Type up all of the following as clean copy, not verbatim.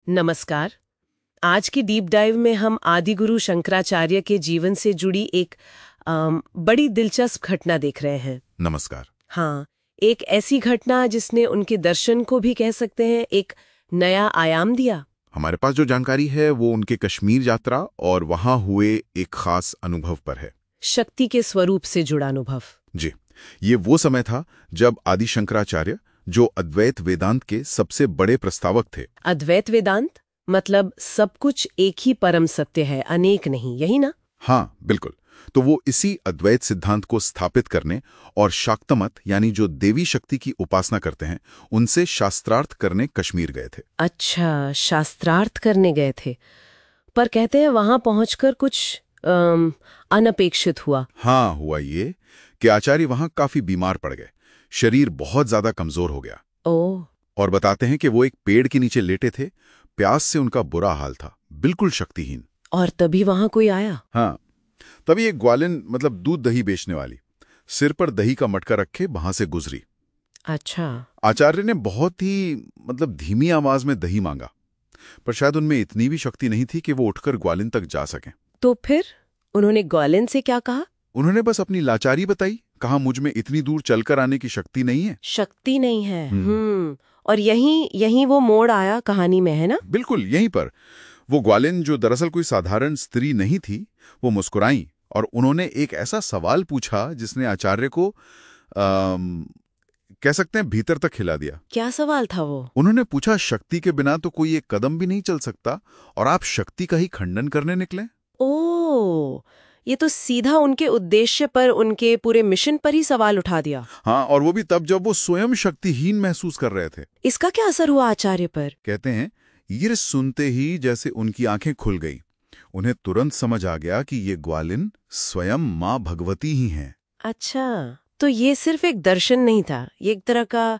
नमस्कार। आज की डीप डाइव में हम आदिगुरु शंकराचार्य के जीवन से जुड़ी एक बड़ी दिलचस्प घटना देख रहे हैं। नमस्कार। हाँ, एक ऐसी घटना जिसने उनके दर्शन को भी कह सकते हैं एक नया आयाम दिया। हमारे पास जो जानकारी है वो उनके कश्मीर यात्रा और वहां हुए एक खास अनुभव पर है। शक्ति के स्वरूप से जुड़ा अनुभव। जी, ये वो समय था जब आदि शंकराचार्य, जो अद्वैत वेदांत के सबसे बड़े प्रस्तावक थे। अद्वैत वेदांत मतलब सब कुछ एक ही परम सत्य है, अनेक नहीं, यही ना? हाँ, बिल्कुल। तो वो इसी अद्वैत सिद्धांत को स्थापित करने और शाक्तमत यानी जो देवी शक्ति की उपासना करते हैं उनसे शास्त्रार्थ करने कश्मीर गए थे। अच्छा, शास्त्रार्थ करने गए थे। पर कहते हैं वहां पहुंचकर कुछ अनपेक्षित हुआ। हाँ, हुआ ये कि आचार्य वहां काफी बीमार पड़ गए। शरीर बहुत ज्यादा कमजोर हो गया। ओह। और बताते हैं कि वो एक पेड़ के नीचे लेटे थे। प्यास से उनका बुरा हाल था, बिल्कुल शक्तिहीन। और तभी वहां कोई आया। हाँ, तभी एक ग्वालिन मतलब दूध दही बेचने वाली सिर पर दही का मटका रखे वहां से गुजरी। अच्छा। आचार्य ने बहुत ही धीमी आवाज में दही मांगा, पर शायद उनमें इतनी भी शक्ति नहीं थी कि वो उठकर ग्वालिन तक जा सकें। तो फिर उन्होंने ग्वालिन से क्या कहा? उन्होंने बस अपनी लाचारी बताई। कहा, मुझ में इतनी दूर चलकर आने की शक्ति नहीं है। शक्ति नहीं है। और यही वो मोड़ आया कहानी में, है ना? बिल्कुल यहीं पर। वो ग्वालिन, जो दरअसल कोई साधारण स्त्री नहीं थी, वो मुस्कुराई और उन्होंने एक ऐसा सवाल पूछा जिसने आचार्य को कह सकते हैं भीतर तक हिला दिया। क्या सवाल था वो? उन्होंने पूछा, शक्ति के बिना तो कोई एक कदम भी नहीं चल सकता और आप शक्ति का ही खंडन करने निकले? ओह, ये तो सीधा उनके उद्देश्य पर, उनके पूरे मिशन पर ही सवाल उठा दिया। हाँ, और वो भी तब जब वो स्वयं शक्तिहीन महसूस कर रहे थे। इसका क्या असर हुआ आचार्य पर? कहते हैं ये सुनते ही जैसे उनकी आंखें खुल गई। उन्हें तुरंत समझ आ गया कि ये ग्वालिन स्वयं माँ भगवती ही हैं। अच्छा, तो ये सिर्फ एक दर्शन नहीं था, ये एक तरह का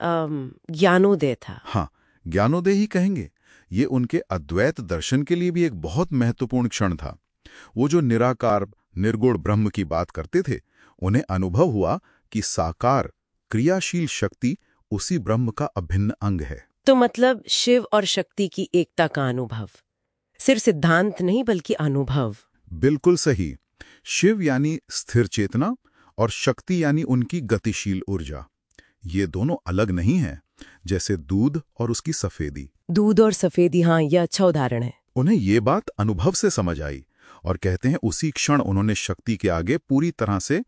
ज्ञानोदय था। हाँ, ज्ञानोदय ही कहेंगे। ये उनके अद्वैत दर्शन के लिए भी एक बहुत महत्वपूर्ण क्षण था। वो जो निराकार निर्गुण ब्रह्म की बात करते थे, उन्हें अनुभव हुआ कि साकार क्रियाशील शक्ति उसी ब्रह्म का अभिन्न अंग है। तो मतलब शिव और शक्ति की एकता का अनुभव, सिर्फ सिद्धांत नहीं बल्कि अनुभव। बिल्कुल सही। शिव यानी स्थिर चेतना और शक्ति यानी उनकी गतिशील ऊर्जा। ये दोनों अलग नहीं हैं, जैसे दूध और उसकी सफेदी। दूध और सफेदी, हाँ, यह अच्छा उदाहरण है। उन्हें ये बात अनुभव से समझ आई और कहते हैं उसी क्षण उन्होंने शक्ति के आगे पूरी तरह से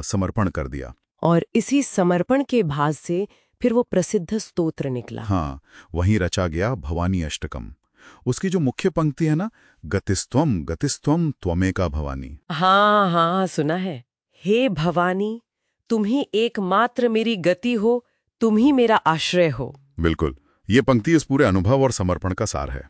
समर्पण कर दिया। और इसी समर्पण के भास से फिर वो प्रसिद्ध स्तोत्र निकला। हाँ, वहीं रचा गया भवानी अष्टकम। उसकी जो मुख्य पंक्ति है ना, गतिस्त्वम त्वमेका भवानी। हाँ हाँ, सुना है। हे भवानी, तुम ही एकमात्र मेरी गति हो, तुम ही मेरा आश्रय हो। बिल्कुल, ये पंक्ति इस पूरे अनुभव और समर्पण का सार है।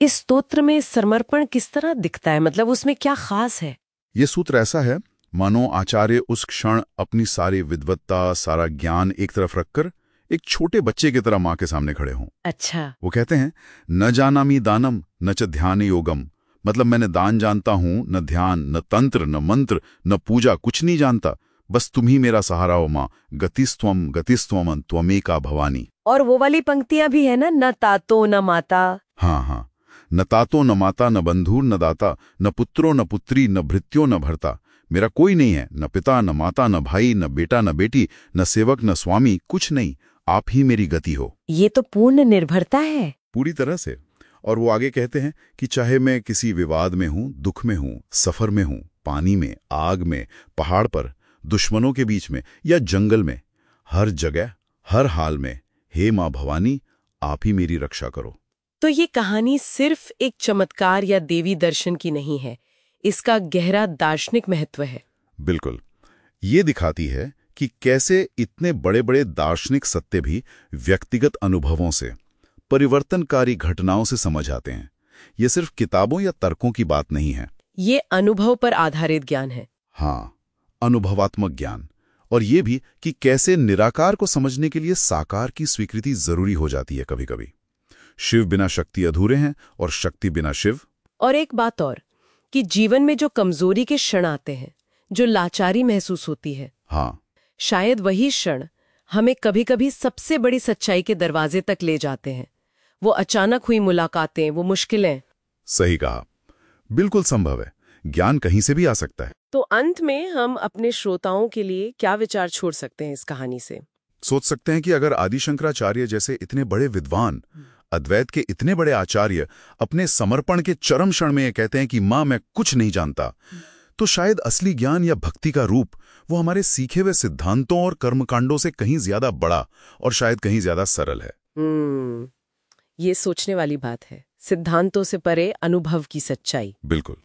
इस स्तोत्र में समर्पण किस तरह दिखता है, मतलब उसमें क्या खास है? ये सूत्र ऐसा है, मानो आचार्य उस क्षण अपनी सारी विद्वत्ता, सारा ज्ञान एक तरफ रखकर एक छोटे बच्चे की तरह माँ के सामने खड़े हों। अच्छा। वो कहते हैं, न जानामि दानम न च ध्यान योगम। मतलब मैंने दान जानता हूं, न ध्यान, न तंत्र, न मंत्र, न पूजा, कुछ नहीं जानता। बस तुम ही मेरा सहारा हो माँ। गतिस्त्वम त्वमेका भवानी। और वो वाली पंक्तियां भी है ना, न तातो न माता। हाँ हाँ, न तातो न माता न बंधुर न दाता न पुत्रो न पुत्री न भृत्यो न भर्ता। मेरा कोई नहीं है, न पिता न माता न भाई न बेटा न बेटी न सेवक न स्वामी, कुछ नहीं। आप ही मेरी गति हो। ये तो पूर्ण निर्भरता है। पूरी तरह से। और वो आगे कहते हैं कि चाहे मैं किसी विवाद में हूं, दुख में हूं, सफर में हूं, पानी में, आग में, पहाड़ पर, दुश्मनों के बीच में या जंगल में, हर जगह हर हाल में, हे माँ भवानी, आप ही मेरी रक्षा करो। तो ये कहानी सिर्फ एक चमत्कार या देवी दर्शन की नहीं है, इसका गहरा दार्शनिक महत्व है। बिल्कुल, ये दिखाती है कि कैसे इतने बड़े बड़े दार्शनिक सत्य भी व्यक्तिगत अनुभवों से, परिवर्तनकारी घटनाओं से समझ आते हैं। ये सिर्फ किताबों या तर्कों की बात नहीं है। ये अनुभव पर आधारित ज्ञान है। हाँ, अनुभवात्मक ज्ञान। और ये भी कि कैसे निराकार को समझने के लिए साकार की स्वीकृति जरूरी हो जाती है कभी कभी। शिव बिना शक्ति अधूरे हैं और शक्ति बिना शिव। और एक बात और, कि जीवन में जो कमजोरी के क्षण आते हैं, जो लाचारी महसूस होती है, हाँ, शायद वही क्षण हमें कभी कभी सबसे बड़ी सच्चाई के दरवाजे तक ले जाते हैं। वो अचानक हुई मुलाकातें, वो मुश्किलें। सही कहा, बिल्कुल संभव है। ज्ञान कहीं से भी आ सकता है। तो अंत में हम अपने श्रोताओं के लिए क्या विचार छोड़ सकते हैं इस कहानी से? सोच सकते हैं कि अगर आदि शंकराचार्य जैसे इतने बड़े विद्वान, अद्वैत के इतने बड़े आचार्य अपने समर्पण के चरम क्षण में ये कहते हैं कि मां मैं कुछ नहीं जानता, तो शायद असली ज्ञान या भक्ति का रूप वो हमारे सीखे हुए सिद्धांतों और कर्मकांडों से कहीं ज्यादा बड़ा और शायद कहीं ज्यादा सरल है। ये सोचने वाली बात है। सिद्धांतों से परे अनुभव की सच्चाई। बिल्कुल।